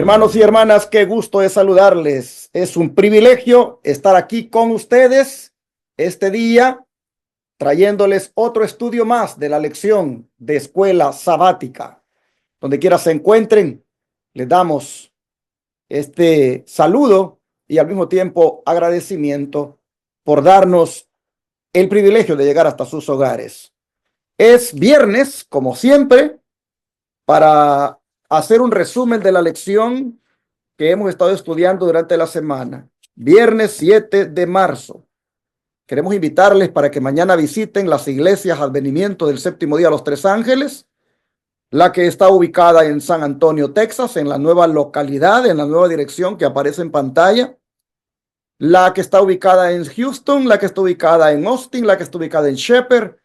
Hermanos y hermanas, qué gusto es saludarles. Es un privilegio estar aquí con ustedes este día, trayéndoles otro estudio más de la lección de escuela sabática. Donde quiera se encuentren, les damos este saludo y al mismo tiempo agradecimiento por darnos el privilegio de llegar hasta sus hogares. Es viernes, como siempre, para hacer un resumen de la lección que hemos estado estudiando durante la semana. Viernes 7 de marzo. Queremos invitarles para que mañana visiten las iglesias Advenimiento del Séptimo Día de los Tres Ángeles, la que está ubicada en San Antonio, Texas, en la nueva localidad, en la nueva dirección que aparece en pantalla, la que está ubicada en Houston, la que está ubicada en Austin, la que está ubicada en Shepherd,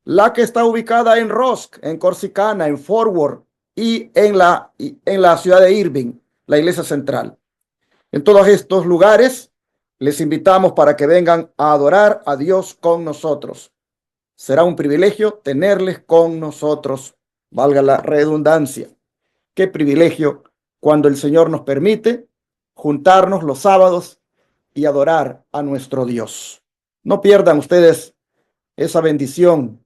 la que está ubicada en Rusk, en Corsicana, en Fort Worth y en la ciudad de Irving, la iglesia central. En todos estos lugares les invitamos para que vengan a adorar a Dios con nosotros. Será un privilegio tenerles con nosotros, valga la redundancia. Qué privilegio cuando el Señor nos permite juntarnos los sábados y adorar a nuestro Dios. No pierdan ustedes esa bendición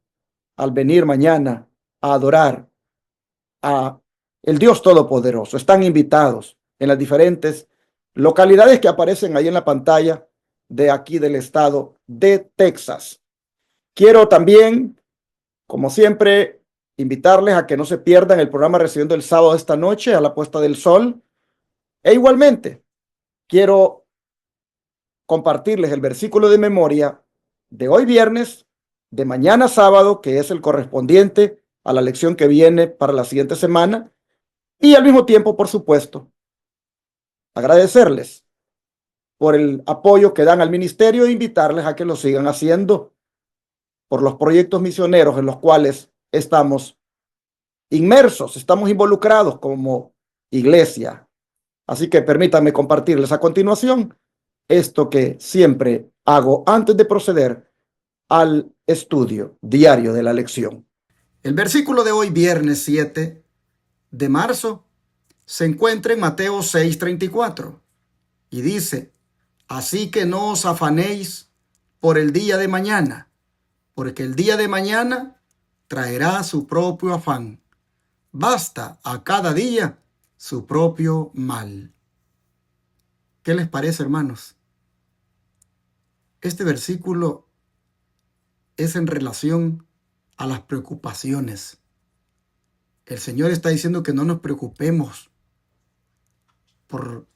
al venir mañana a adorar a el Dios Todopoderoso. Están invitados en las diferentes localidades que aparecen ahí en la pantalla de aquí del estado de Texas. Quiero también, como siempre, invitarles a que no se pierdan el programa Recibiendo el Sábado de esta noche a la puesta del sol. E igualmente, quiero compartirles el versículo de memoria de hoy viernes, de mañana sábado, que es el correspondiente a la lección que viene para la siguiente semana. Y al mismo tiempo, por supuesto, agradecerles por el apoyo que dan al ministerio e invitarles a que lo sigan haciendo por los proyectos misioneros en los cuales estamos inmersos, estamos involucrados como iglesia. Así que permítanme compartirles a continuación esto que siempre hago antes de proceder al estudio diario de la lección. El versículo de hoy, viernes 7 de marzo, se encuentra en Mateo 6:34 y dice: así que no os afanéis por el día de mañana, porque el día de mañana traerá su propio afán. Basta a cada día su propio mal. ¿Qué les parece, hermanos? Este versículo es en relación a las preocupaciones. El Señor está diciendo que no nos preocupemos por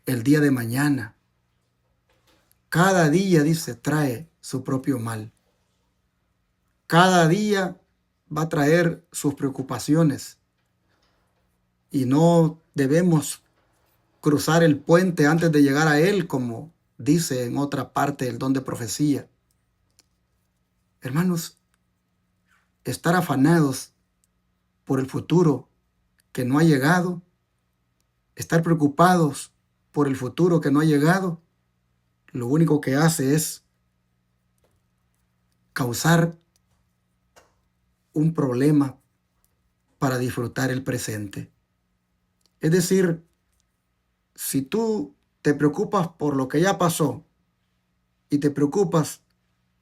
el día de mañana. Cada día, dice, trae su propio mal. Cada día va a traer sus preocupaciones. Y no debemos cruzar el puente antes de llegar a él, como dice en otra parte del don de profecía. Hermanos, estar afanados por el futuro que no ha llegado, estar preocupados por el futuro que no ha llegado, lo único que hace es causar un problema para disfrutar el presente. Es decir, si tú te preocupas por lo que ya pasó y te preocupas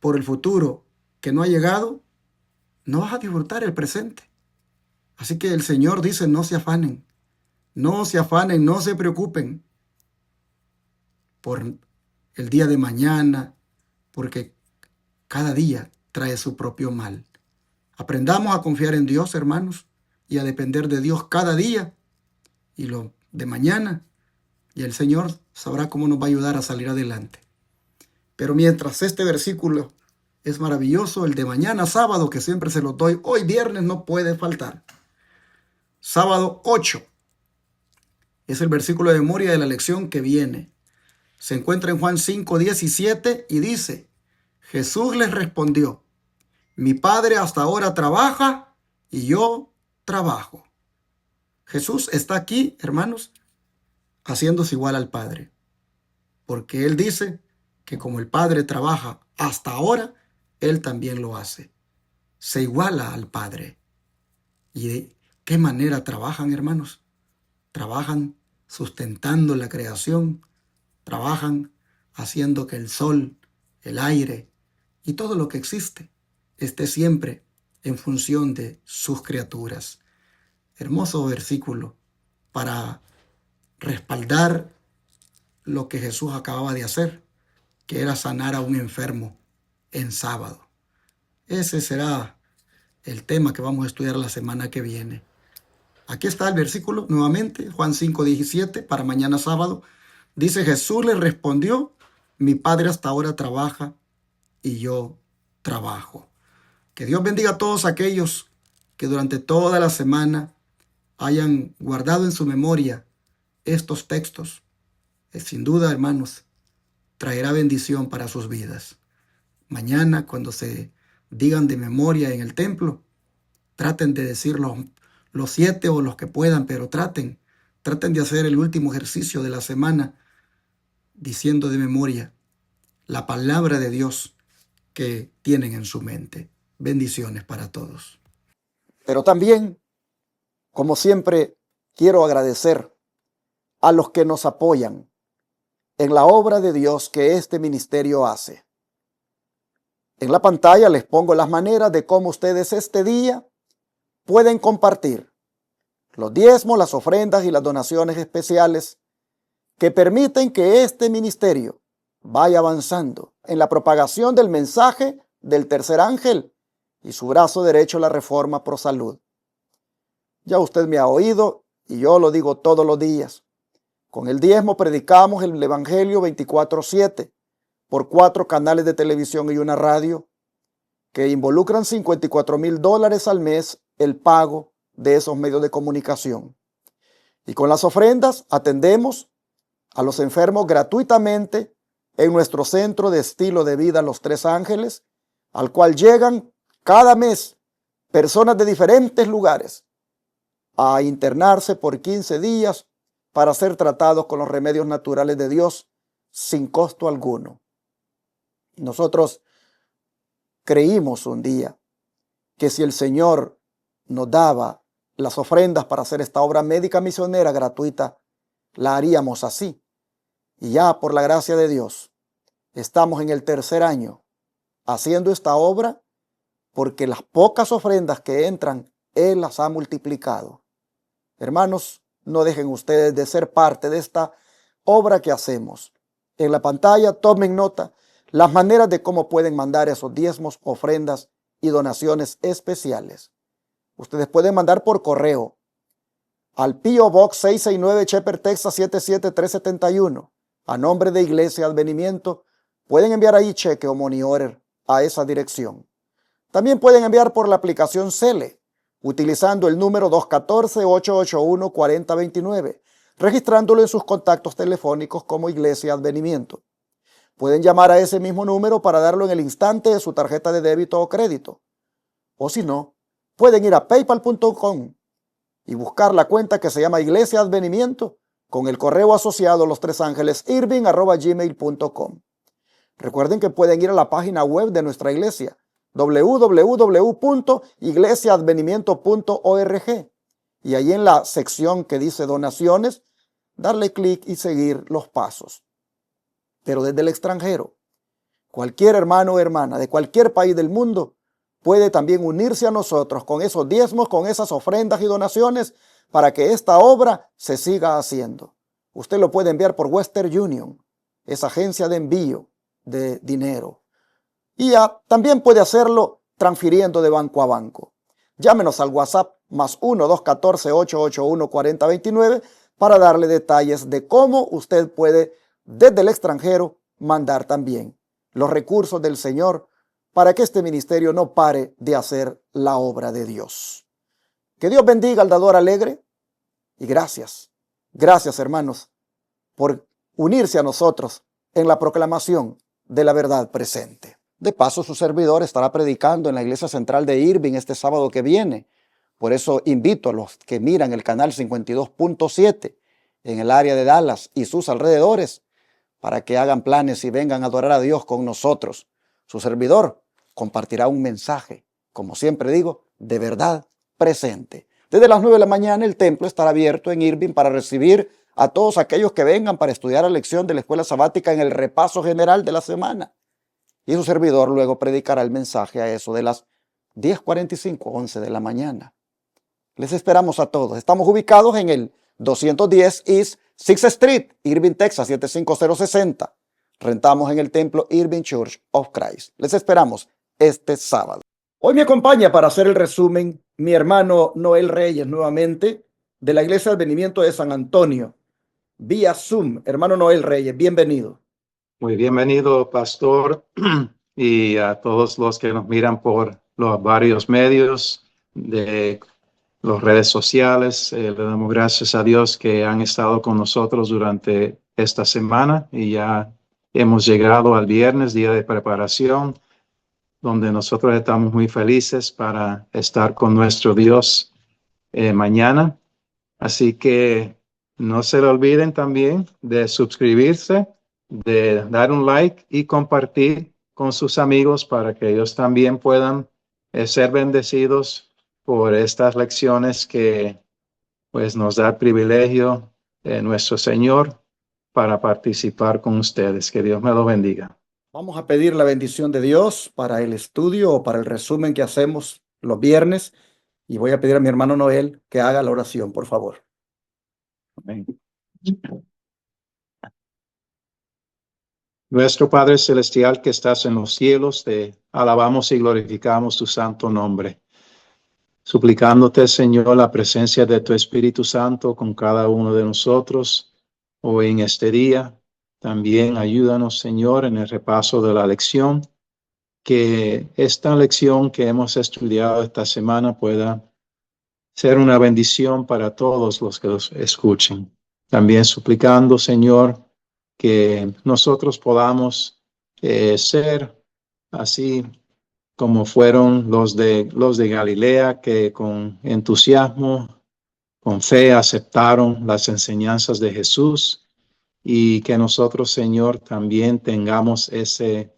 por el futuro que no ha llegado, no vas a disfrutar el presente. Así que el Señor dice: no se afanen, no se afanen, no se preocupen por el día de mañana, porque cada día trae su propio mal. Aprendamos a confiar en Dios, hermanos, y a depender de Dios cada día y lo de mañana, y el Señor sabrá cómo nos va a ayudar a salir adelante. Pero mientras este versículo es maravilloso, el de mañana sábado, que siempre se los doy, hoy viernes no puede faltar. Sábado 8 es el versículo de memoria de la lección que viene. Se encuentra en Juan 5:17 y dice: Jesús les respondió: mi Padre hasta ahora trabaja y yo trabajo. Jesús está aquí, hermanos, haciéndose igual al Padre, porque Él dice que como el Padre trabaja hasta ahora, Él también lo hace. Se iguala al Padre. ¿Y de qué manera trabajan, hermanos? Trabajan sustentando la creación, trabajan haciendo que el sol, el aire y todo lo que existe esté siempre en función de sus criaturas. Hermoso versículo para respaldar lo que Jesús acababa de hacer, que era sanar a un enfermo en sábado. Ese será el tema que vamos a estudiar la semana que viene. Aquí está el versículo nuevamente, Juan 5:17, para mañana sábado. Dice: Jesús le respondió: mi Padre hasta ahora trabaja y yo trabajo. Que Dios bendiga a todos aquellos que durante toda la semana hayan guardado en su memoria estos textos. Sin duda, hermanos, traerá bendición para sus vidas. Mañana, cuando se digan de memoria en el templo, traten de decir los 7 o los que puedan, pero traten de hacer el último ejercicio de la semana diciendo de memoria la palabra de Dios que tienen en su mente. Bendiciones para todos. Pero también, como siempre, quiero agradecer a los que nos apoyan en la obra de Dios que este ministerio hace. En la pantalla les pongo las maneras de cómo ustedes este día pueden compartir los diezmos, las ofrendas y las donaciones especiales que permiten que este ministerio vaya avanzando en la propagación del mensaje del tercer ángel y su brazo derecho, la Reforma Pro Salud. Ya usted me ha oído y yo lo digo todos los días. Con el diezmo predicamos el Evangelio 24/7 por 4 canales de televisión y una radio que involucran $54,000 al mes el pago de esos medios de comunicación. Y con las ofrendas atendemos a los enfermos gratuitamente en nuestro centro de estilo de vida Los Tres Ángeles, al cual llegan cada mes personas de diferentes lugares a internarse por 15 días para ser tratados con los remedios naturales de Dios sin costo alguno. Nosotros creímos un día que si el Señor nos daba las ofrendas para hacer esta obra médica misionera gratuita, la haríamos así. Y ya por la gracia de Dios, estamos en el tercer año haciendo esta obra porque las pocas ofrendas que entran, Él las ha multiplicado. Hermanos, no dejen ustedes de ser parte de esta obra que hacemos. En la pantalla tomen nota las maneras de cómo pueden mandar esos diezmos, ofrendas y donaciones especiales. Ustedes pueden mandar por correo al P.O. Box 669 Shepherd, Texas 77371 a nombre de Iglesia Advenimiento. Pueden enviar ahí cheque o money order a esa dirección. También pueden enviar por la aplicación Cele utilizando el número 214-881-4029, registrándolo en sus contactos telefónicos como Iglesia Advenimiento. Pueden llamar a ese mismo número para darlo en el instante de su tarjeta de débito o crédito. O si no, pueden ir a paypal.com y buscar la cuenta que se llama Iglesia Advenimiento con el correo asociado lostresangelesirving@gmail.com. Recuerden que pueden ir a la página web de nuestra iglesia www.iglesiaadvenimiento.org y ahí en la sección que dice donaciones, darle clic y seguir los pasos. Pero desde el extranjero, cualquier hermano o hermana de cualquier país del mundo puede también unirse a nosotros con esos diezmos, con esas ofrendas y donaciones para que esta obra se siga haciendo. Usted lo puede enviar por Western Union, esa agencia de envío de dinero. Y también puede hacerlo transfiriendo de banco a banco. Llámenos al WhatsApp +1 214 881 4029 para darle detalles de cómo usted puede desde el extranjero mandar también los recursos del Señor para que este ministerio no pare de hacer la obra de Dios. Que Dios bendiga al dador alegre y gracias hermanos por unirse a nosotros en la proclamación de la verdad presente. De paso, su servidor estará predicando en la iglesia central de Irving este sábado que viene. Por eso invito a los que miran el canal 52.7 en el área de Dallas y sus alrededores para que hagan planes y vengan a adorar a Dios con nosotros. Su servidor compartirá un mensaje, como siempre digo, de verdad presente. Desde las 9 de la mañana el templo estará abierto en Irving para recibir a todos aquellos que vengan para estudiar la lección de la escuela sabática en el repaso general de la semana. Y su servidor luego predicará el mensaje a eso de las 10:45, 11 de la mañana. Les esperamos a todos. Estamos ubicados en el 210 East 6th Street, Irving, Texas, 75060. Rentamos en el templo Irving Church of Christ. Les esperamos este sábado. Hoy me acompaña para hacer el resumen mi hermano Noel Reyes, nuevamente, de la Iglesia del Advenimiento de San Antonio, vía Zoom. Hermano Noel Reyes, bienvenido. Muy bienvenido, pastor, y a todos los que nos miran por los varios medios de las redes sociales. Le damos gracias a Dios que han estado con nosotros durante esta semana y ya hemos llegado al viernes, día de preparación, donde nosotros estamos muy felices para estar con nuestro Dios mañana. Así que no se le olviden también de suscribirse, de dar un like y compartir con sus amigos para que ellos también puedan ser bendecidos por estas lecciones que pues nos da el privilegio nuestro Señor para participar con ustedes. Que Dios me lo bendiga. Vamos a pedir la bendición de Dios para el estudio o para el resumen que hacemos los viernes. Y voy a pedir a mi hermano Noel que haga la oración, por favor. Amén. Nuestro Padre Celestial que estás en los cielos, te alabamos y glorificamos tu santo nombre. Suplicándote, Señor, la presencia de tu Espíritu Santo con cada uno de nosotros hoy en este día. También ayúdanos, Señor, en el repaso de la lección, que esta lección que hemos estudiado esta semana pueda ser una bendición para todos los que los escuchen. También suplicando, Señor, que nosotros podamos ser así como fueron los de Galilea, que con entusiasmo, con fe aceptaron las enseñanzas de Jesús, y que nosotros, Señor, también tengamos ese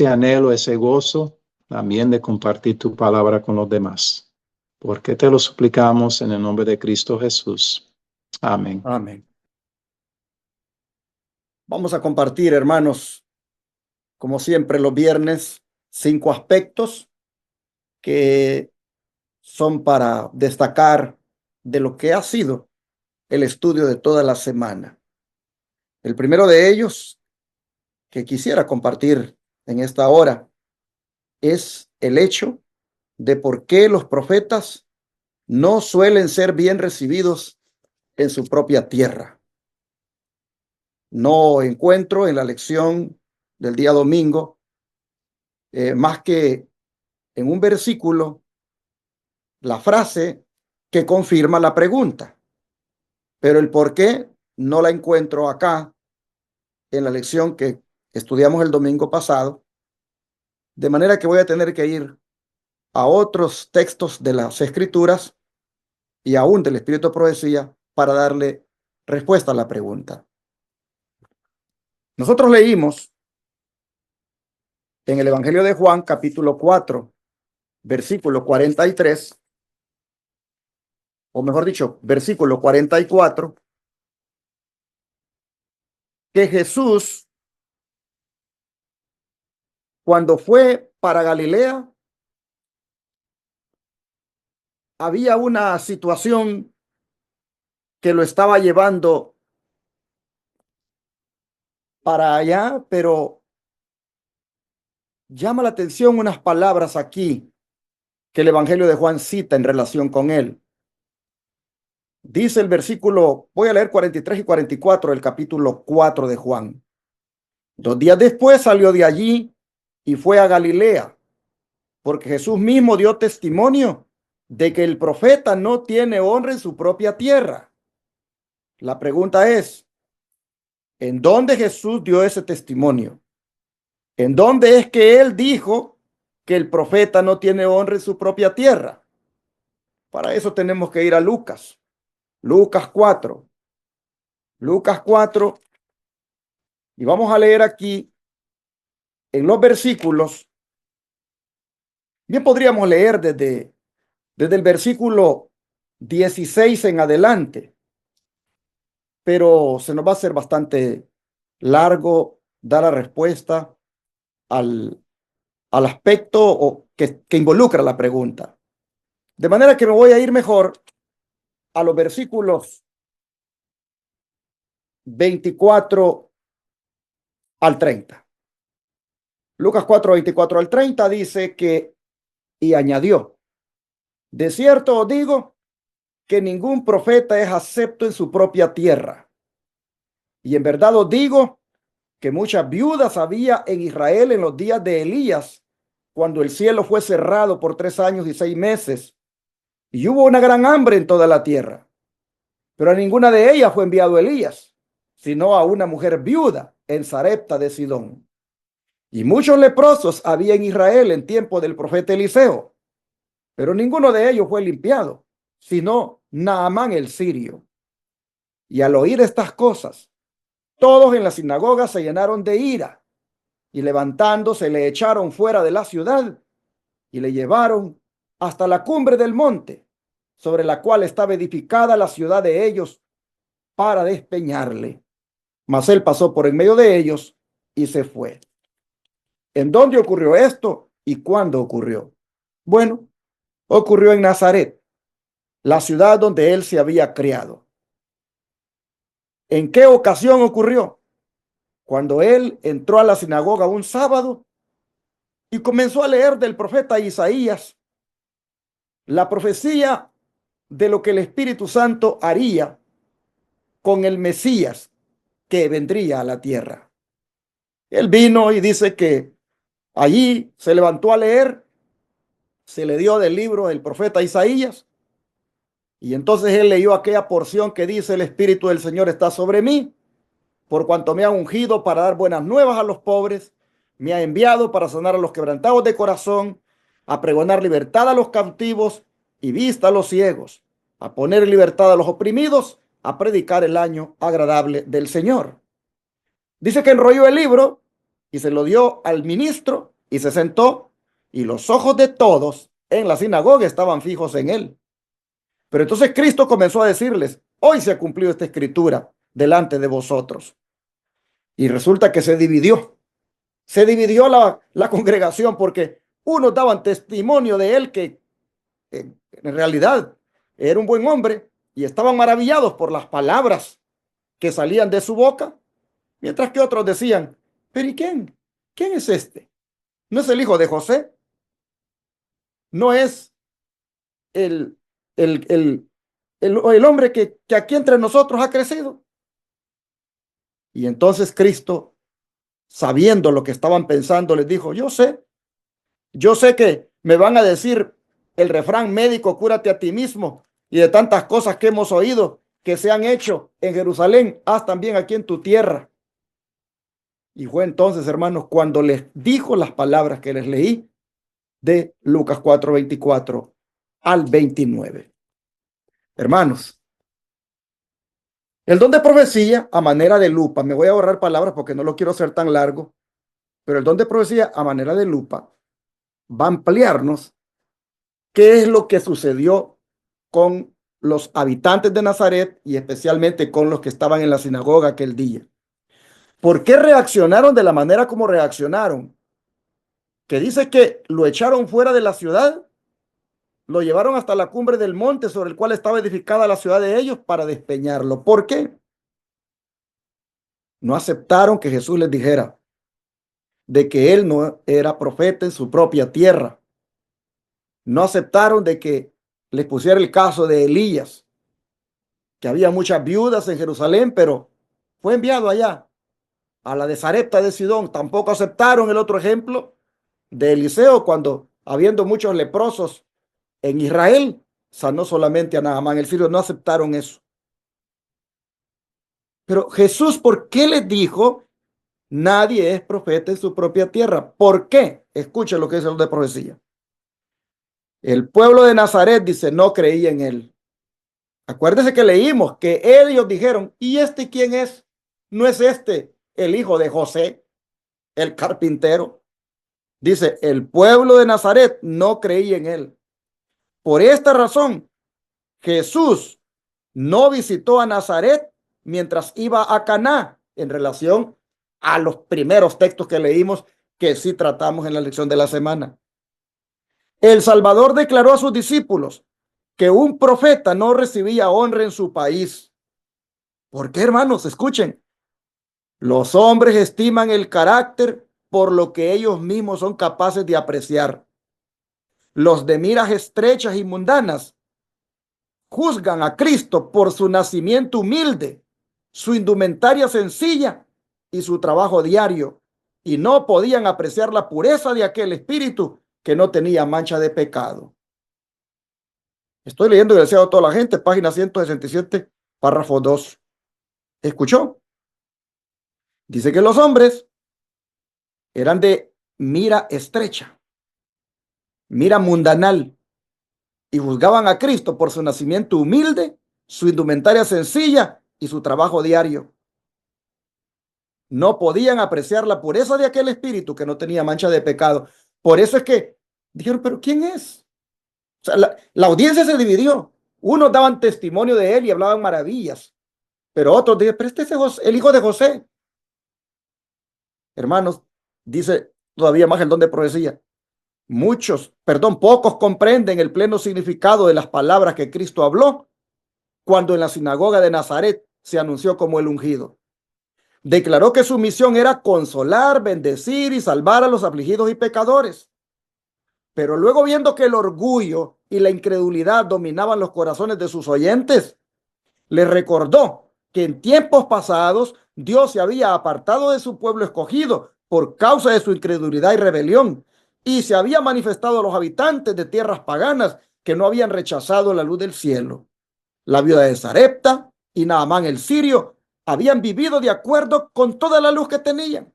anhelo, ese gozo también de compartir tu palabra con los demás. Porque te lo suplicamos en el nombre de Cristo Jesús. Amén. Amén. Vamos a compartir, hermanos, como siempre los viernes, 5 aspectos que son para destacar de lo que ha sido el estudio de toda la semana. El primero de ellos que quisiera compartir en esta hora es el hecho de por qué los profetas no suelen ser bien recibidos en su propia tierra. No encuentro en la lección del día domingo más que en un versículo la frase que confirma la pregunta, pero el por qué no la encuentro acá en la lección que estudiamos el domingo pasado, de manera que voy a tener que ir a otros textos de las Escrituras y aún del Espíritu de Profecía para darle respuesta a la pregunta. Nosotros leímos en el Evangelio de Juan, capítulo 4, versículo 43, o mejor dicho, versículo 44, que Jesús, cuando fue para Galilea, había una situación que lo estaba llevando para allá, pero llama la atención unas palabras aquí que el Evangelio de Juan cita en relación con él. Dice el versículo, voy a leer 43 y 44 del capítulo 4 de Juan. 2 días después salió de allí y fue a Galilea, porque Jesús mismo dio testimonio de que el profeta no tiene honra en su propia tierra. La pregunta es, ¿en dónde Jesús dio ese testimonio? ¿En dónde es que él dijo que el profeta no tiene honra en su propia tierra? Para eso tenemos que ir a Lucas. Lucas 4. Lucas 4. Y vamos a leer aquí en los versículos. Bien, podríamos leer desde el versículo 16 en adelante. pero se nos va a hacer bastante largo dar la respuesta al, al aspecto que involucra la pregunta. De manera que me voy a ir mejor a los versículos 24 al 30. Lucas 4, 24 al 30 dice que, y añadió, de cierto os digo que ningún profeta es acepto en su propia tierra. Y en verdad os digo que muchas viudas había en Israel en los días de Elías, cuando el cielo fue cerrado por 3 años y 6 meses, y hubo una gran hambre en toda la tierra. Pero a ninguna de ellas fue enviado Elías, sino a una mujer viuda en Sarepta de Sidón. Y muchos leprosos había en Israel en tiempo del profeta Eliseo, pero ninguno de ellos fue limpiado, sino Naamán el sirio. Y al oír estas cosas, todos en la sinagoga se llenaron de ira, y levantándose le echaron fuera de la ciudad y le llevaron hasta la cumbre del monte, sobre la cual estaba edificada la ciudad de ellos, para despeñarle. Mas él pasó por en medio de ellos y se fue. ¿En dónde ocurrió esto y cuándo ocurrió? Bueno, ocurrió en Nazaret, la ciudad donde él se había criado. ¿En qué ocasión ocurrió? Cuando él entró a la sinagoga un sábado y comenzó a leer del profeta Isaías la profecía de lo que el Espíritu Santo haría con el Mesías que vendría a la tierra. Él vino y dice que allí se levantó a leer, se le dio del libro del profeta Isaías, y entonces él leyó aquella porción que dice: el Espíritu del Señor está sobre mí, por cuanto me ha ungido para dar buenas nuevas a los pobres, me ha enviado para sanar a los quebrantados de corazón, a pregonar libertad a los cautivos y vista a los ciegos, a poner en libertad a los oprimidos, a predicar el año agradable del Señor. Dice que enrolló el libro y se lo dio al ministro y se sentó, y los ojos de todos en la sinagoga estaban fijos en él. Pero entonces Cristo comenzó a decirles: hoy se ha cumplido esta escritura delante de vosotros. Y resulta que se dividió la congregación, porque unos daban testimonio de él que en realidad era un buen hombre y estaban maravillados por las palabras que salían de su boca, mientras que otros decían: ¿pero y quién? ¿Quién es este? ¿No es el hijo de José? ¿No es el, el, el, el hombre que aquí entre nosotros ha crecido? Y entonces Cristo, sabiendo lo que estaban pensando, les dijo: yo sé que me van a decir el refrán médico, cúrate a ti mismo, y de tantas cosas que hemos oído que se han hecho en Jerusalén, haz también aquí en tu tierra. Y fue entonces, hermanos, cuando les dijo las palabras que les leí de Lucas 4, 24 al 29. Hermanos, el don de profecía a manera de lupa, me voy a ahorrar palabras porque no lo quiero hacer tan largo, pero el don de profecía a manera de lupa va a ampliarnos qué es lo que sucedió con los habitantes de Nazaret y especialmente con los que estaban en la sinagoga aquel día. ¿Por qué reaccionaron de la manera como reaccionaron? Que dice que lo echaron fuera de la ciudad, lo llevaron hasta la cumbre del monte sobre el cual estaba edificada la ciudad de ellos para despeñarlo. ¿Por qué? No aceptaron que Jesús les dijera de que él no era profeta en su propia tierra. No aceptaron de que les pusiera el caso de Elías, que había muchas viudas en Jerusalén, pero fue enviado allá a la de Sarepta de Sidón. Tampoco aceptaron el otro ejemplo de Eliseo, cuando habiendo muchos leprosos en Israel, sanó solamente a Naamán el sirio. No aceptaron eso. Pero Jesús, ¿por qué les dijo nadie es profeta en su propia tierra? ¿Por qué? Escuchen lo que dice el de profecía. El pueblo de Nazaret, dice, no creía en él. Acuérdense que leímos que ellos dijeron: ¿y este quién es? ¿No es este el hijo de José, el carpintero? Dice, el pueblo de Nazaret no creía en él. Por esta razón, Jesús no visitó a Nazaret mientras iba a Caná, en relación a los primeros textos que leímos, que sí tratamos en la lección de la semana. El Salvador declaró a sus discípulos que un profeta no recibía honra en su país. ¿Por qué, hermanos? Escuchen. Los hombres estiman el carácter por lo que ellos mismos son capaces de apreciar. Los de miras estrechas y mundanas juzgan a Cristo por su nacimiento humilde, su indumentaria sencilla y su trabajo diario, y no podían apreciar la pureza de aquel espíritu que no tenía mancha de pecado. Estoy leyendo el deseo de toda la gente, página 167, párrafo 2. ¿Escuchó? Dice que los hombres eran de mira estrecha, mira mundanal, y juzgaban a Cristo por su nacimiento humilde, su indumentaria sencilla y su trabajo diario. No podían apreciar la pureza de aquel espíritu que no tenía mancha de pecado. Por eso es que dijeron, ¿pero quién es? O sea, la audiencia se dividió. Unos daban testimonio de él y hablaban maravillas, pero otros decían, pero este es el hijo de José. Hermanos, dice todavía más el don de profecía. Pocos comprenden el pleno significado de las palabras que Cristo habló cuando en la sinagoga de Nazaret se anunció como el ungido. Declaró que su misión era consolar, bendecir y salvar a los afligidos y pecadores. Pero luego, viendo que el orgullo y la incredulidad dominaban los corazones de sus oyentes, les recordó que en tiempos pasados Dios se había apartado de su pueblo escogido por causa de su incredulidad y rebelión, y se había manifestado a los habitantes de tierras paganas que no habían rechazado la luz del cielo. La viuda de Sarepta y Naamán el sirio habían vivido de acuerdo con toda la luz que tenían,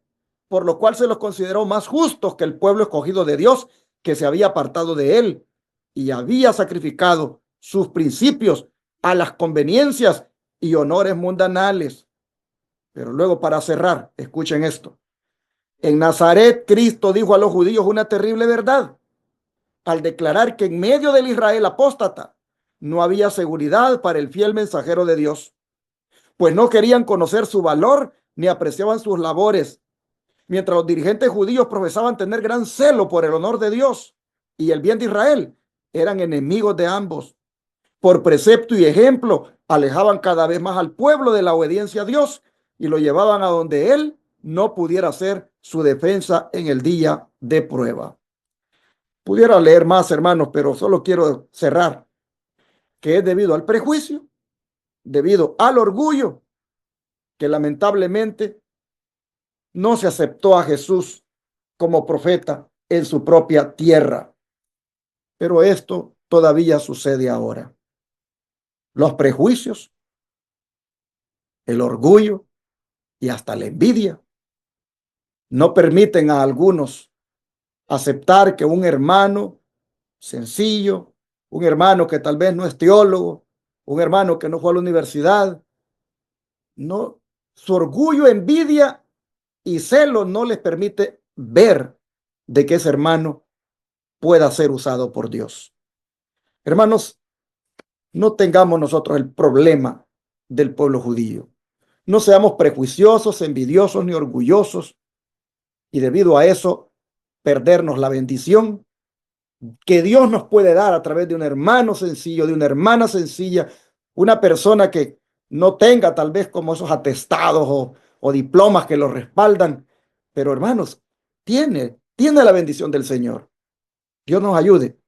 por lo cual se los consideró más justos que el pueblo escogido de Dios, que se había apartado de él y había sacrificado sus principios a las conveniencias y honores mundanales. Pero luego, para cerrar, escuchen esto. En Nazaret, Cristo dijo a los judíos una terrible verdad al declarar que en medio del Israel apóstata no había seguridad para el fiel mensajero de Dios, pues no querían conocer su valor ni apreciaban sus labores, mientras los dirigentes judíos profesaban tener gran celo por el honor de Dios y el bien de Israel. Eran enemigos de ambos. Por precepto y ejemplo, alejaban cada vez más al pueblo de la obediencia a Dios y lo llevaban a donde él no pudiera hacer su defensa en el día de prueba. Pudiera leer más, hermanos, pero solo quiero cerrar que es debido al prejuicio, debido al orgullo, que lamentablemente no se aceptó a Jesús como profeta en su propia tierra. Pero esto todavía sucede ahora. Los prejuicios, el orgullo y hasta la envidia no permiten a algunos aceptar que un hermano sencillo, un hermano que tal vez no es teólogo, un hermano que no fue a la universidad, no, su orgullo, envidia y celo no les permite ver de que ese hermano pueda ser usado por Dios. Hermanos, no tengamos nosotros el problema del pueblo judío. No seamos prejuiciosos, envidiosos ni orgullosos y debido a eso perdernos la bendición que Dios nos puede dar a través de un hermano sencillo, de una hermana sencilla, una persona que no tenga tal vez como esos atestados o diplomas que lo respaldan, pero hermanos, tiene la bendición del Señor. Dios nos ayude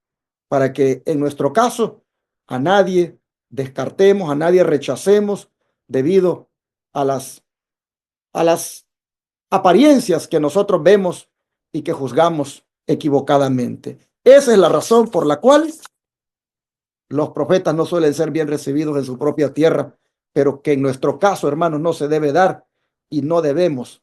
para que en nuestro caso a nadie descartemos, a nadie rechacemos debido a las apariencias que nosotros vemos y que juzgamos equivocadamente. Esa es la razón por la cual los profetas no suelen ser bien recibidos en su propia tierra, pero que en nuestro caso, hermanos, no se debe dar y no debemos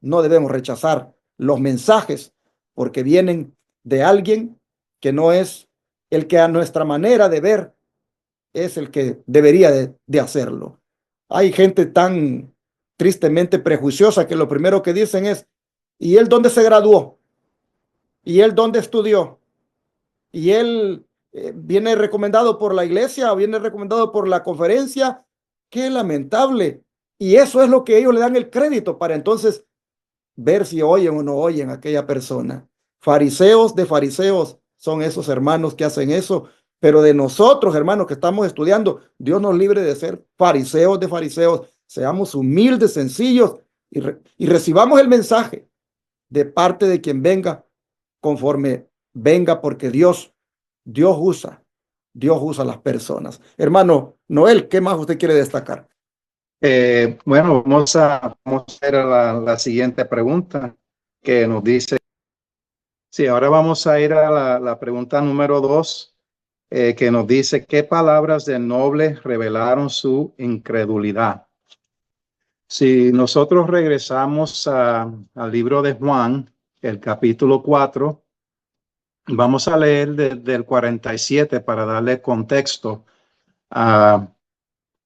rechazar los mensajes porque vienen de alguien que no es el que a nuestra manera de ver es el que debería de hacerlo. Hay gente tan tristemente prejuiciosa que lo primero que dicen es, ¿y él dónde se graduó? ¿Y él dónde estudió? ¿Y él viene recomendado por la iglesia o viene recomendado por la conferencia? Qué lamentable Y eso es lo que ellos le dan el crédito para entonces ver si oyen o no oyen a aquella persona. Fariseos de fariseos son esos hermanos que hacen eso, pero de nosotros, hermanos, que estamos estudiando, Dios nos libre de ser fariseos de fariseos. Seamos humildes, sencillos y recibamos el mensaje de parte de quien venga, conforme venga, porque Dios usa a las personas. Hermano Noel, ¿qué más usted quiere destacar? Bueno, vamos a ir a la siguiente pregunta que nos dice, sí, ahora vamos a ir a la pregunta número 2, que nos dice, ¿qué palabras del noble revelaron su incredulidad? Si nosotros regresamos al libro de Juan, el capítulo 4, vamos a leer desde el 47 para darle contexto a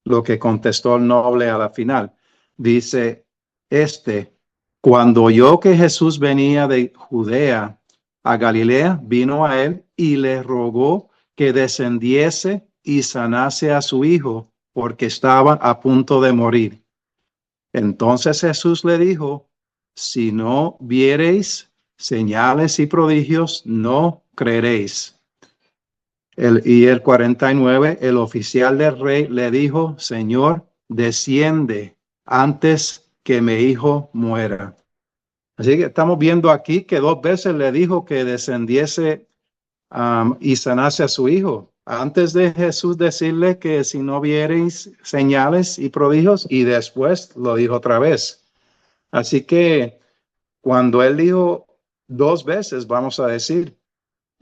lo que contestó el noble a la final. Dice, cuando oyó que Jesús venía de Judea a Galilea, vino a él y le rogó que descendiese y sanase a su hijo, porque estaba a punto de morir. Entonces Jesús le dijo, si no viereis señales y prodigios, no creeréis. Y el 49, el oficial del rey le dijo, Señor, desciende antes que mi hijo muera. Así que estamos viendo aquí que 2 veces le dijo que descendiese y sanase a su hijo. Antes de Jesús decirle que si no viereis señales y prodigios, y después lo dijo otra vez. Así que cuando él dijo 2 veces, vamos a decir,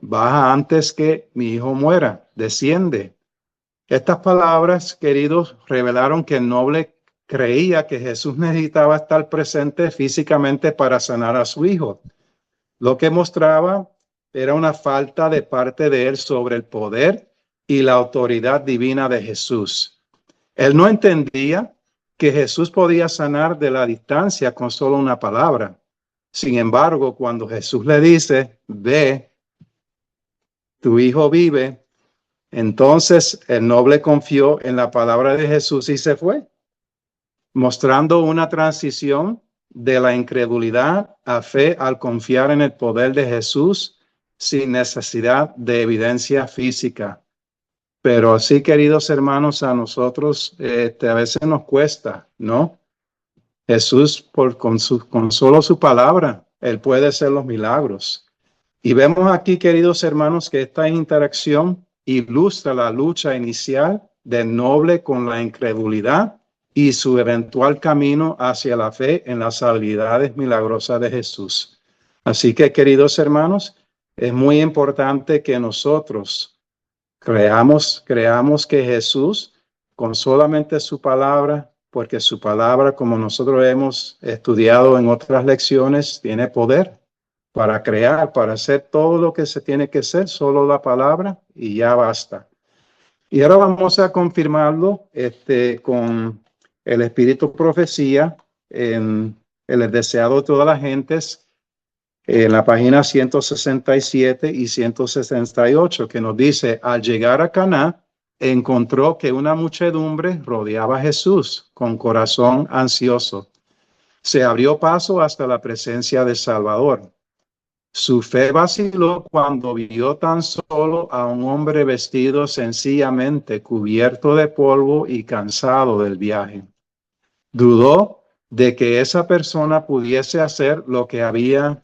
baja antes que mi hijo muera, desciende. Estas palabras, queridos, revelaron que el noble creía que Jesús necesitaba estar presente físicamente para sanar a su hijo. Lo que mostraba era una falta de parte de él sobre el poder y la autoridad divina de Jesús. Él no entendía que Jesús podía sanar de la distancia con solo una palabra. Sin embargo, cuando Jesús le dice, ve, tu hijo vive, entonces el noble confió en la palabra de Jesús y se fue, mostrando una transición de la incredulidad a fe al confiar en el poder de Jesús sin necesidad de evidencia física. Pero sí, queridos hermanos, a nosotros a veces nos cuesta, ¿no? Jesús, con solo su palabra, Él puede hacer los milagros. Y vemos aquí, queridos hermanos, que esta interacción ilustra la lucha inicial del noble con la incredulidad y su eventual camino hacia la fe en las habilidades milagrosas de Jesús. Así que, queridos hermanos, es muy importante que nosotros creamos que Jesús, con solamente su palabra, porque su palabra, como nosotros hemos estudiado en otras lecciones, tiene poder para crear, para hacer todo lo que se tiene que hacer, solo la palabra y ya basta. Y ahora vamos a confirmarlo con el espíritu profecía en el deseado de todas las gentes, en la página 167 y 168, que nos dice, al llegar a Caná, encontró que una muchedumbre rodeaba a Jesús con corazón ansioso. Se abrió paso hasta la presencia del Salvador. Su fe vaciló cuando vio tan solo a un hombre vestido sencillamente, cubierto de polvo y cansado del viaje. Dudó de que esa persona pudiese hacer lo que había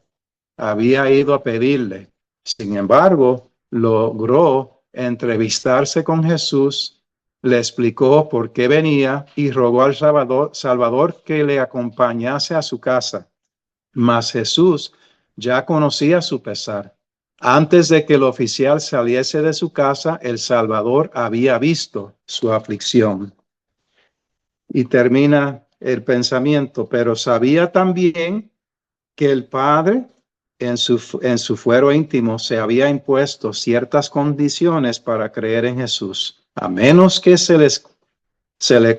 ido a pedirle. Sin embargo, logró entrevistarse con Jesús, le explicó por qué venía y rogó al Salvador que le acompañase a su casa. Mas Jesús ya conocía su pesar. Antes de que el oficial saliese de su casa, el Salvador había visto su aflicción. Y termina el pensamiento, pero sabía también que el Padre en su fuero íntimo se había impuesto ciertas condiciones para creer en Jesús, a menos que se le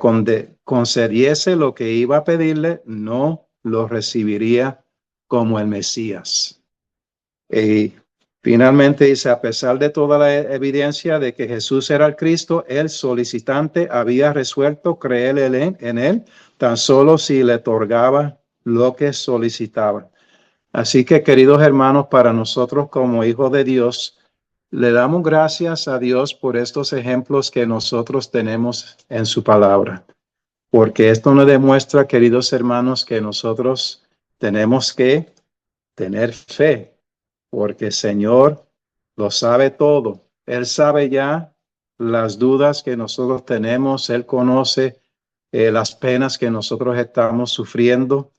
concediese lo que iba a pedirle, no lo recibiría como el Mesías. Finalmente dice, a pesar de toda la evidencia de que Jesús era el Cristo, el solicitante había resuelto creer en él, tan solo si le otorgaba lo que solicitaba. Así que, queridos hermanos, para nosotros como hijos de Dios, le damos gracias a Dios por estos ejemplos que nosotros tenemos en su palabra, porque esto nos demuestra, queridos hermanos, que nosotros tenemos que tener fe, porque el Señor lo sabe todo. Él sabe ya las dudas que nosotros tenemos, Él conoce las penas que nosotros estamos sufriendo.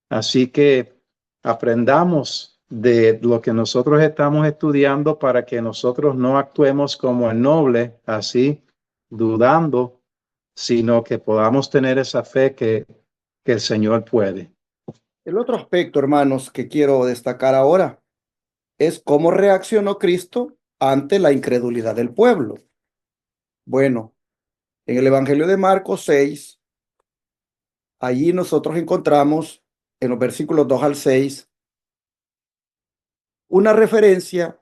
Así que aprendamos de lo que nosotros estamos estudiando para que nosotros no actuemos como el noble, así dudando, sino que podamos tener esa fe que el Señor puede. El otro aspecto, hermanos, que quiero destacar ahora es cómo reaccionó Cristo ante la incredulidad del pueblo. Bueno, en el Evangelio de Marcos 6, allí nosotros encontramos en los versículos 2 al 6 una referencia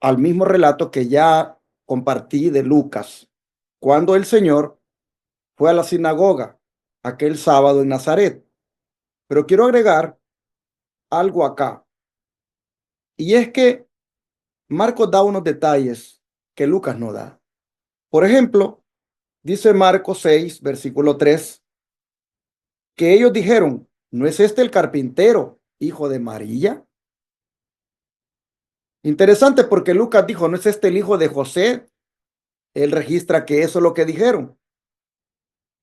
al mismo relato que ya compartí de Lucas, cuando el Señor fue a la sinagoga aquel sábado en Nazaret. Pero quiero agregar algo acá, y es que Marcos da unos detalles que Lucas no da. Por ejemplo, dice Marcos 6, versículo 3, que ellos dijeron, ¿no es este el carpintero, hijo de María? Interesante porque Lucas dijo, ¿no es este el hijo de José? Él registra que eso es lo que dijeron.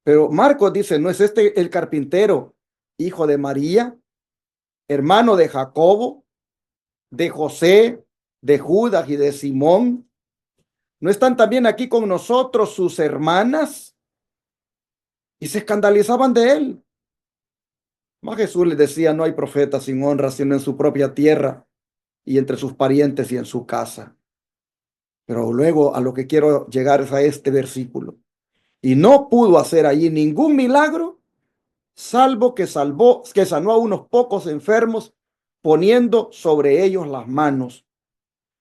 Pero Marcos dice, ¿no es este el carpintero, hijo de María, hermano de Jacobo, de José, de Judas y de Simón? ¿No están también aquí con nosotros sus hermanas? Y se escandalizaban de él. Mas Jesús les decía, no hay profeta sin honra, sino en su propia tierra y entre sus parientes y en su casa. Pero luego a lo que quiero llegar es a este versículo. Y no pudo hacer allí ningún milagro, salvo que sanó a unos pocos enfermos, poniendo sobre ellos las manos.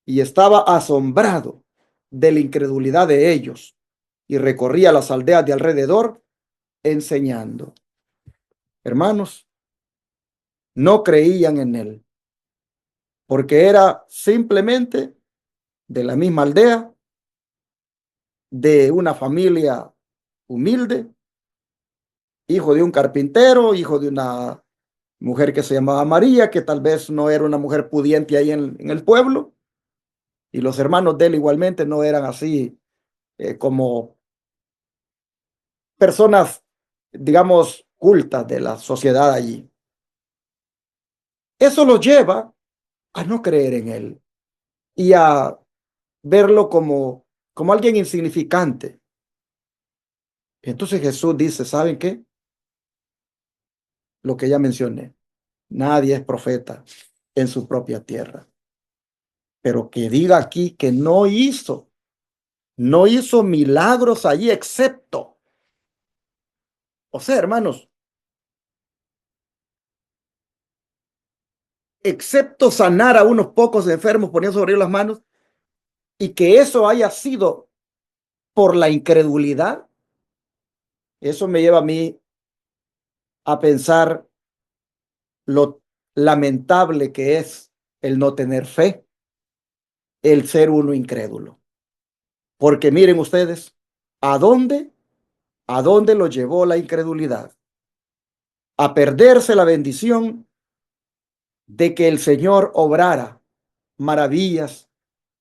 Y estaba asombrado de la incredulidad de ellos, y recorría las aldeas de alrededor enseñando. Hermanos, no creían en él, porque era simplemente de la misma aldea, de una familia humilde, hijo de un carpintero, hijo de una mujer que se llamaba María, que tal vez no era una mujer pudiente ahí en el pueblo, y los hermanos de él igualmente no eran así como personas, digamos, cultas de la sociedad allí. Eso los lleva a no creer en él y a verlo como alguien insignificante. Entonces Jesús dice, ¿saben qué? Lo que ya mencioné, nadie es profeta en su propia tierra. Pero que diga aquí que no hizo milagros allí, o sea, hermanos, excepto sanar a unos pocos enfermos poniendo sobre ellos las manos, y que eso haya sido por la incredulidad, eso me lleva a mí a pensar lo lamentable que es el no tener fe, el ser uno incrédulo. Porque miren ustedes, ¿a dónde? ¿A dónde lo llevó la incredulidad? A perderse la bendición de que el Señor obrara maravillas,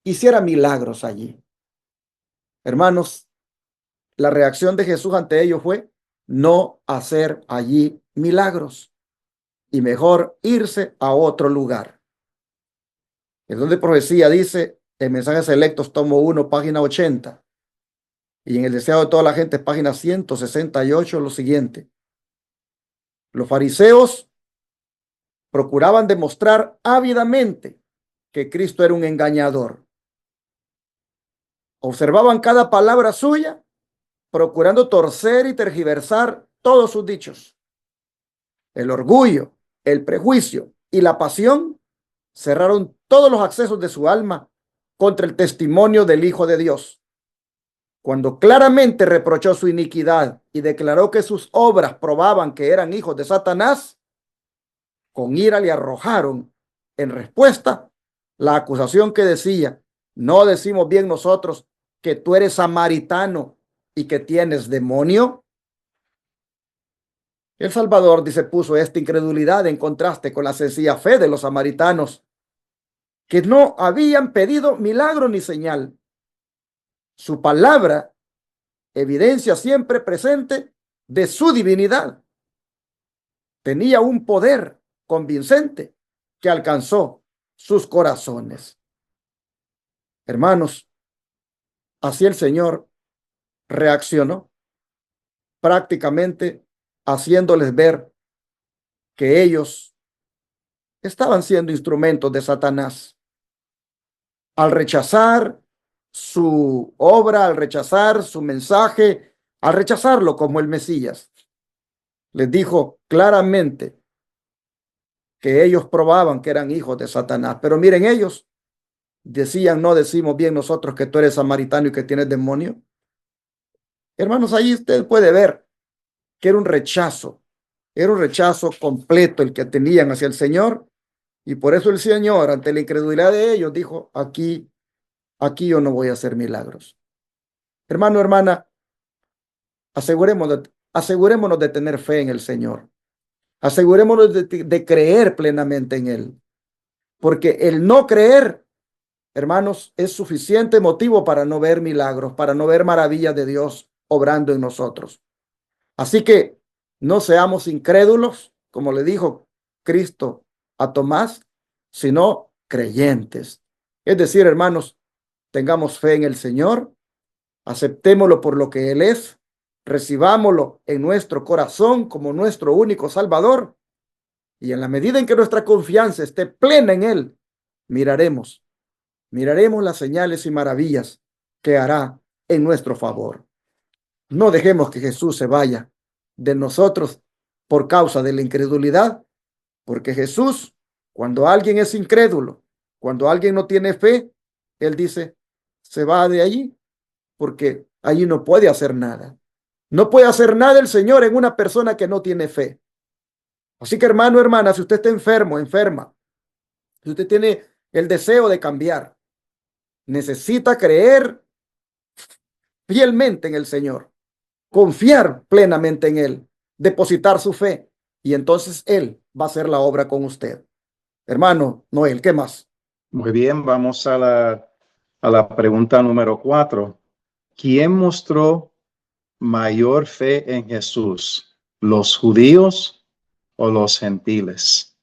hiciera milagros allí. Hermanos, la reacción de Jesús ante ellos fue no hacer allí milagros y mejor irse a otro lugar. El don de profecía dice en Mensajes Selectos, tomo 1, página 80, y en el Deseado de toda la gente, página 168, lo siguiente. Los fariseos procuraban demostrar ávidamente que Cristo era un engañador. Observaban cada palabra suya, procurando torcer y tergiversar todos sus dichos. El orgullo, el prejuicio y la pasión cerraron todos los accesos de su alma contra el testimonio del Hijo de Dios. Cuando claramente reprochó su iniquidad y declaró que sus obras probaban que eran hijos de Satanás, con ira le arrojaron en respuesta la acusación que decía: ¿no decimos bien nosotros que tú eres samaritano y que tienes demonio? El Salvador, dice, puso esta incredulidad en contraste con la sencilla fe de los samaritanos, que no habían pedido milagro ni señal. Su palabra evidencia siempre presente de su divinidad. Tenía un poder convincente que alcanzó sus corazones. Hermanos, así el Señor reaccionó, prácticamente haciéndoles ver que ellos estaban siendo instrumentos de Satanás. Al rechazar su obra, al rechazar su mensaje, al rechazarlo como el Mesías, les dijo claramente que ellos probaban que eran hijos de Satanás. Pero miren, ellos decían: ¿no decimos bien nosotros que tú eres samaritano y que tienes demonio? Hermanos, ahí usted puede ver que era un rechazo completo el que tenían hacia el Señor, y por eso el Señor, ante la incredulidad de ellos, dijo: aquí yo no voy a hacer milagros. Hermano, hermana, asegurémonos de tener fe en el Señor. Asegurémonos de creer plenamente en Él, porque el no creer, hermanos, es suficiente motivo para no ver milagros, para no ver maravillas de Dios obrando en nosotros. Así que no seamos incrédulos, como le dijo Cristo a Tomás, sino creyentes. Es decir, hermanos, tengamos fe en el Señor, aceptémoslo por lo que Él es, recibámoslo en nuestro corazón como nuestro único Salvador, y en la medida en que nuestra confianza esté plena en Él, miraremos las señales y maravillas que hará en nuestro favor. No dejemos que Jesús se vaya de nosotros por causa de la incredulidad, porque Jesús, cuando alguien es incrédulo, cuando alguien no tiene fe, Él dice: se va de allí, porque allí no puede hacer nada. No puede hacer nada el Señor en una persona que no tiene fe. Así que, hermano, hermana, si usted está enfermo, enferma, si usted tiene el deseo de cambiar, necesita creer fielmente en el Señor, confiar plenamente en Él, depositar su fe, y entonces Él va a hacer la obra con usted. Hermano Noel, ¿qué más? Muy bien, vamos a la pregunta número 4. ¿Quién mostró mayor fe en Jesús, los judíos o los gentiles?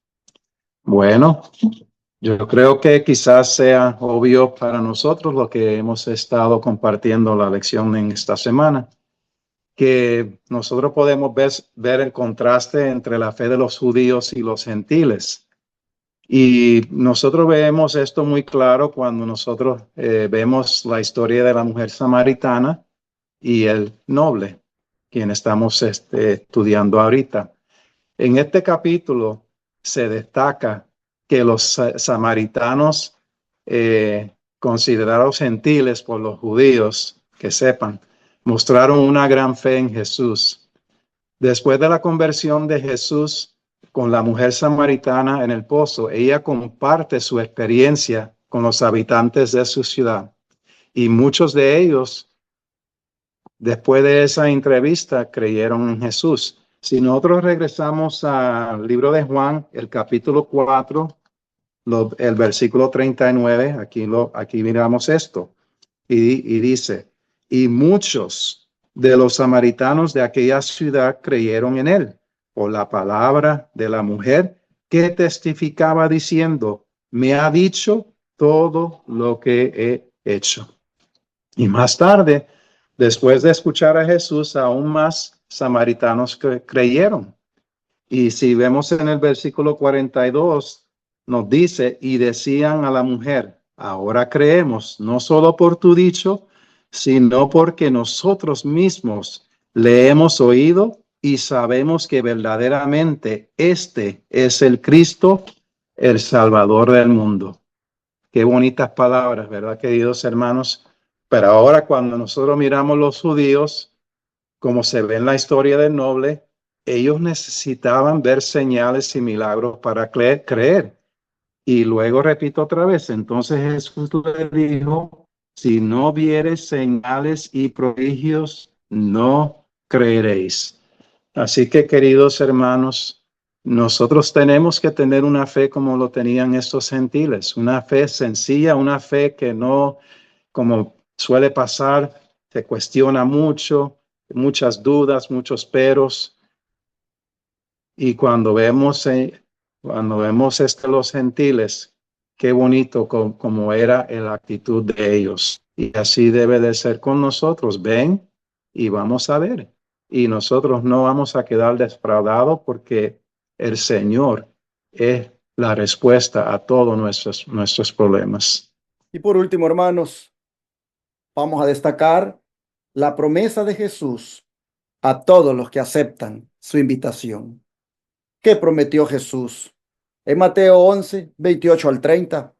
Bueno, yo creo que quizás sea obvio para nosotros lo que hemos estado compartiendo la lección en esta semana, que nosotros podemos ver el contraste entre la fe de los judíos y los gentiles. Y nosotros vemos esto muy claro cuando nosotros vemos la historia de la mujer samaritana y el noble, quien estamos estudiando ahorita. En este capítulo se destaca que los samaritanos, considerados gentiles por los judíos, que sepan, mostraron una gran fe en Jesús. Después de la conversión de Jesús con la mujer samaritana en el pozo, ella comparte su experiencia con los habitantes de su ciudad, y muchos de ellos, después de esa entrevista, creyeron en Jesús. Si nosotros regresamos al libro de Juan, el capítulo 4, el versículo 39, aquí miramos esto, y dice: y muchos de los samaritanos de aquella ciudad creyeron en él por la palabra de la mujer, que testificaba diciendo: me ha dicho todo lo que he hecho. Y más tarde, después de escuchar a Jesús, aún más samaritanos creyeron. Y si vemos en el versículo 42, nos dice: y decían a la mujer: ahora creemos, no solo por tu dicho, sino porque nosotros mismos le hemos oído y sabemos que verdaderamente este es el Cristo, el Salvador del mundo. Qué bonitas palabras, ¿verdad, queridos hermanos? Pero ahora cuando nosotros miramos los judíos, como se ve en la historia del noble, ellos necesitaban ver señales y milagros para creer. Y luego repito otra vez, entonces Jesús le dijo, si no vieres señales y prodigios, no creeréis. Así que, queridos hermanos, nosotros tenemos que tener una fe como lo tenían estos gentiles, una fe sencilla, una fe que no, como suele pasar, se cuestiona mucho, muchas dudas, muchos peros. Y cuando vemos los gentiles, qué bonito como era la actitud de ellos. Y así debe de ser con nosotros. Ven y vamos a ver. Y nosotros no vamos a quedar defraudados porque el Señor es la respuesta a todos nuestros problemas. Y por último, hermanos, vamos a destacar la promesa de Jesús a todos los que aceptan su invitación. ¿Qué prometió Jesús? En Mateo 11, 28 al 30,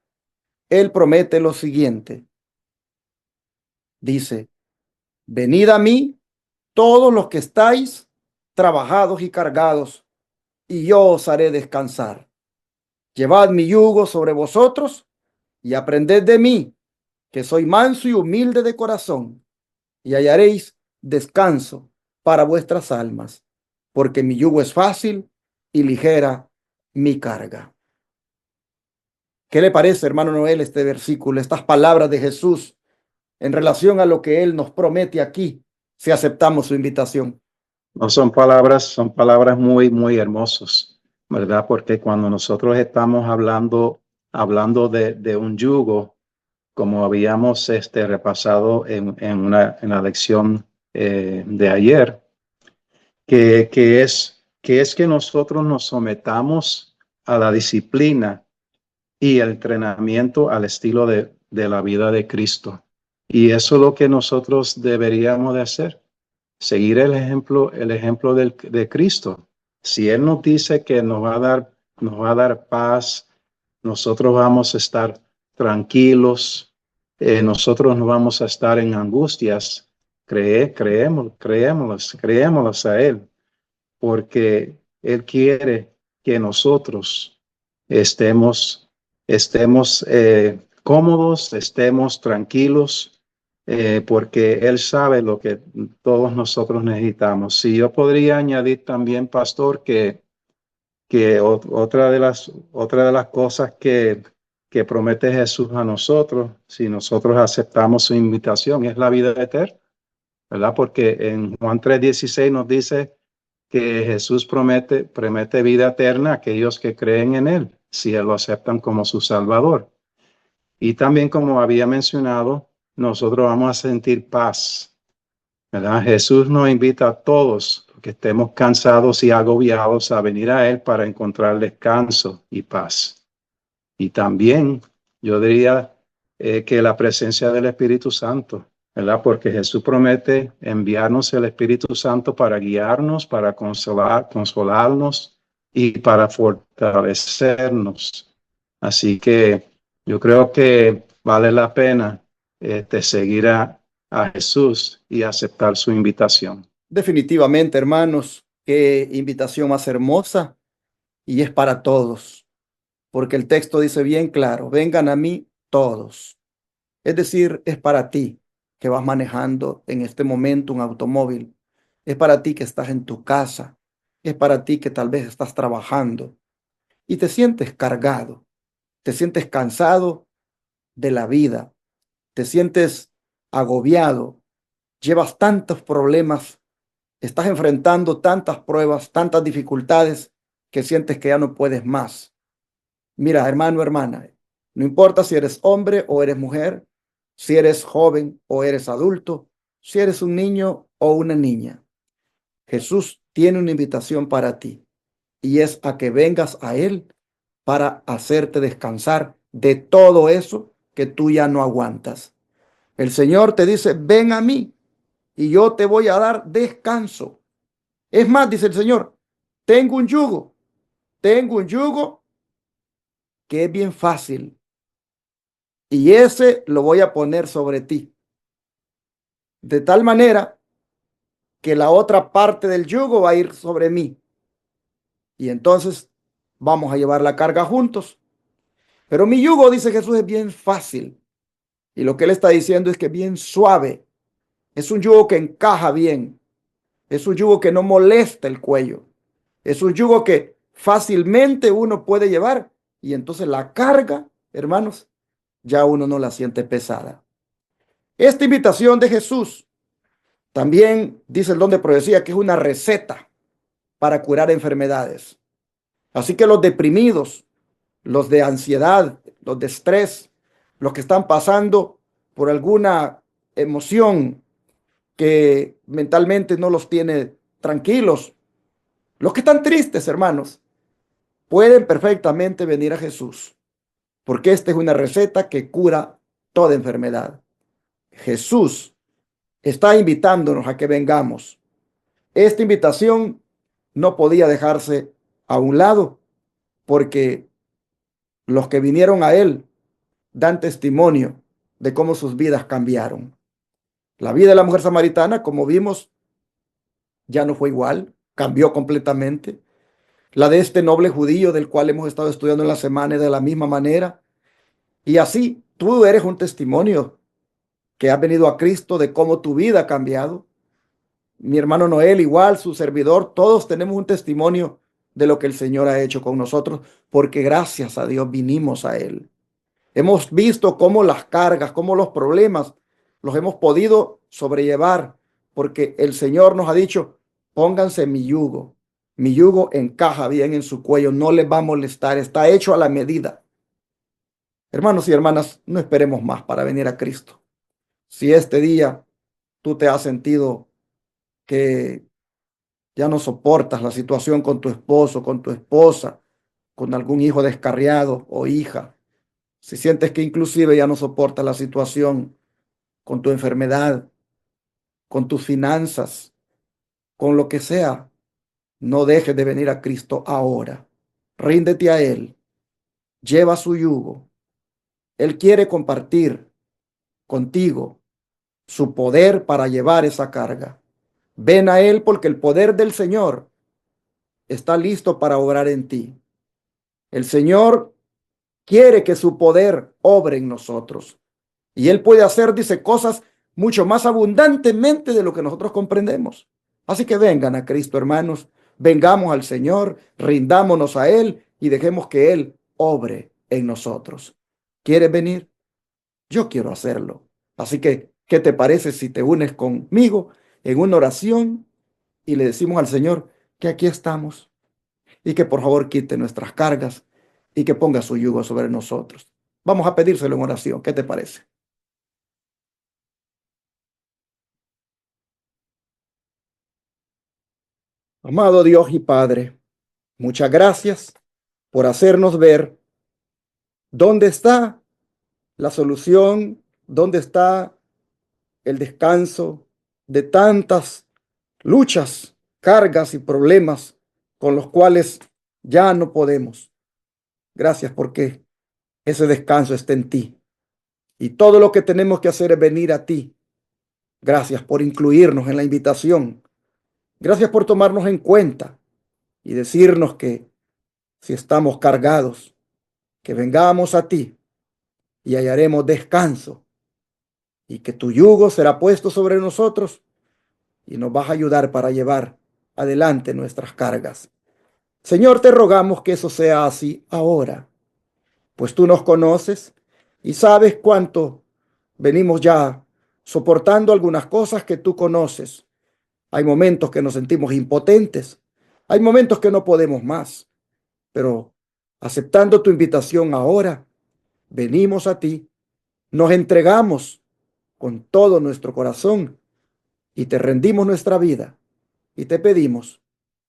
Él promete lo siguiente. Dice, venid a mí todos los que estáis trabajados y cargados, y yo os haré descansar. Llevad mi yugo sobre vosotros y aprended de mí, que soy manso y humilde de corazón, y hallaréis descanso para vuestras almas, porque mi yugo es fácil y ligera mi carga. ¿Qué le parece, hermano Noel, este versículo, estas palabras de Jesús en relación a lo que Él nos promete aquí, si aceptamos su invitación? No son palabras muy, muy hermosas, ¿verdad? Porque cuando nosotros estamos hablando de un yugo, como habíamos repasado en la lección de ayer, que es que nosotros nos sometamos a la disciplina y el entrenamiento al estilo de la vida de Cristo. Y eso es lo que nosotros deberíamos de hacer, seguir el ejemplo de Cristo. Si Él nos dice que nos va a dar paz, nosotros vamos a estar tranquilos, nosotros no vamos a estar en angustias. Creémoslos a Él, porque Él quiere que nosotros estemos cómodos, estemos tranquilos, porque Él sabe lo que todos nosotros necesitamos. Si yo podría añadir también, pastor, que otra de las cosas que promete Jesús a nosotros, si nosotros aceptamos su invitación, es la vida eterna, ¿verdad? Porque en Juan 3:16 nos dice que Jesús promete vida eterna a aquellos que creen en Él, si Él lo aceptan como su Salvador. Y también, como había mencionado, nosotros vamos a sentir paz, ¿verdad? Jesús nos invita a todos que estemos cansados y agobiados a venir a Él para encontrar descanso y paz. Y también yo diría que la presencia del Espíritu Santo, ¿verdad? Porque Jesús promete enviarnos el Espíritu Santo para guiarnos, para consolarnos y para fortalecernos. Así que yo creo que vale la pena seguir a Jesús y aceptar su invitación. Definitivamente, hermanos, qué invitación más hermosa, y es para todos, porque el texto dice bien claro, vengan a mí todos. Es decir, es para ti que vas manejando en este momento un automóvil, es para ti que estás en tu casa, es para ti que tal vez estás trabajando y te sientes cargado, te sientes cansado de la vida, te sientes agobiado, llevas tantos problemas, estás enfrentando tantas pruebas, tantas dificultades que sientes que ya no puedes más. Mira, hermano, hermana, no importa si eres hombre o eres mujer, si eres joven o eres adulto, si eres un niño o una niña. Jesús tiene una invitación para ti y es a que vengas a Él para hacerte descansar de todo eso que tú ya no aguantas. El Señor te dice, ven a mí y yo te voy a dar descanso. Es más, dice el Señor, tengo un yugo que es bien fácil y ese lo voy a poner sobre ti, de tal manera que la otra parte del yugo va a ir sobre mí. Y entonces vamos a llevar la carga juntos. Pero mi yugo, dice Jesús, es bien fácil. Y lo que él está diciendo es que es bien suave. Es un yugo que encaja bien. Es un yugo que no molesta el cuello. Es un yugo que fácilmente uno puede llevar. Y entonces la carga, hermanos, ya uno no la siente pesada. Esta invitación de Jesús también dice el don de profecía que es una receta para curar enfermedades. Así que los deprimidos, los de ansiedad, los de estrés, los que están pasando por alguna emoción que mentalmente no los tiene tranquilos, los que están tristes, hermanos, pueden perfectamente venir a Jesús, porque esta es una receta que cura toda enfermedad. Jesús está invitándonos a que vengamos. Esta invitación no podía dejarse a un lado, porque los que vinieron a él dan testimonio de cómo sus vidas cambiaron. La vida de la mujer samaritana, como vimos, ya no fue igual, cambió completamente. La de este noble judío del cual hemos estado estudiando en la semana de la misma manera. Y así tú eres un testimonio que has venido a Cristo de cómo tu vida ha cambiado. Mi hermano Noel, igual, su servidor, todos tenemos un testimonio de lo que el Señor ha hecho con nosotros, porque gracias a Dios vinimos a Él. Hemos visto cómo las cargas, cómo los problemas los hemos podido sobrellevar, porque el Señor nos ha dicho, pónganse mi yugo encaja bien en su cuello, no les va a molestar, está hecho a la medida. Hermanos y hermanas, no esperemos más para venir a Cristo. Si este día tú te has sentido que ya no soportas la situación con tu esposo, con tu esposa, con algún hijo descarriado o hija, si sientes que inclusive ya no soportas la situación con tu enfermedad, con tus finanzas, con lo que sea, no dejes de venir a Cristo ahora. Ríndete a Él, lleva su yugo. Él quiere compartir contigo su poder para llevar esa carga. Ven a Él porque el poder del Señor está listo para obrar en ti. El Señor quiere que su poder obre en nosotros. Y Él puede hacer, dice, cosas mucho más abundantemente de lo que nosotros comprendemos. Así que vengan a Cristo, hermanos. Vengamos al Señor, rindámonos a Él y dejemos que Él obre en nosotros. ¿Quieres venir? Yo quiero hacerlo. Así que, ¿qué te parece si te unes conmigo en una oración y le decimos al Señor que aquí estamos y que por favor quite nuestras cargas y que ponga su yugo sobre nosotros? Vamos a pedírselo en oración. ¿Qué te parece? Amado Dios y Padre, muchas gracias por hacernos ver dónde está la solución, dónde está el descanso de tantas luchas, cargas y problemas con los cuales ya no podemos. Gracias porque ese descanso está en ti. Y todo lo que tenemos que hacer es venir a ti. Gracias por incluirnos en la invitación. Gracias por tomarnos en cuenta y decirnos que si estamos cargados, que vengamos a ti y hallaremos descanso y que tu yugo será puesto sobre nosotros y nos vas a ayudar para llevar adelante nuestras cargas. Señor, te rogamos que eso sea así ahora, pues tú nos conoces y sabes cuánto venimos ya soportando algunas cosas que tú conoces. Hay momentos que nos sentimos impotentes, hay momentos que no podemos más, pero aceptando tu invitación ahora, venimos a ti, nos entregamos con todo nuestro corazón y te rendimos nuestra vida y te pedimos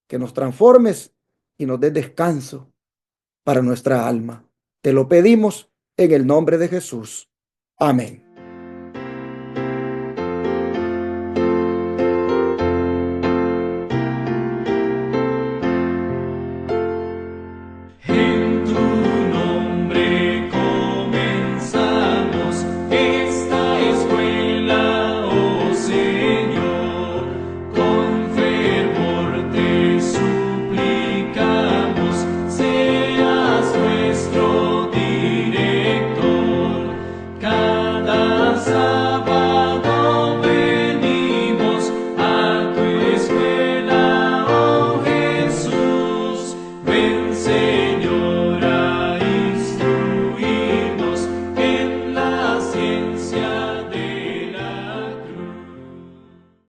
que nos transformes y nos des descanso para nuestra alma. Te lo pedimos en el nombre de Jesús. Amén. En tu nombre see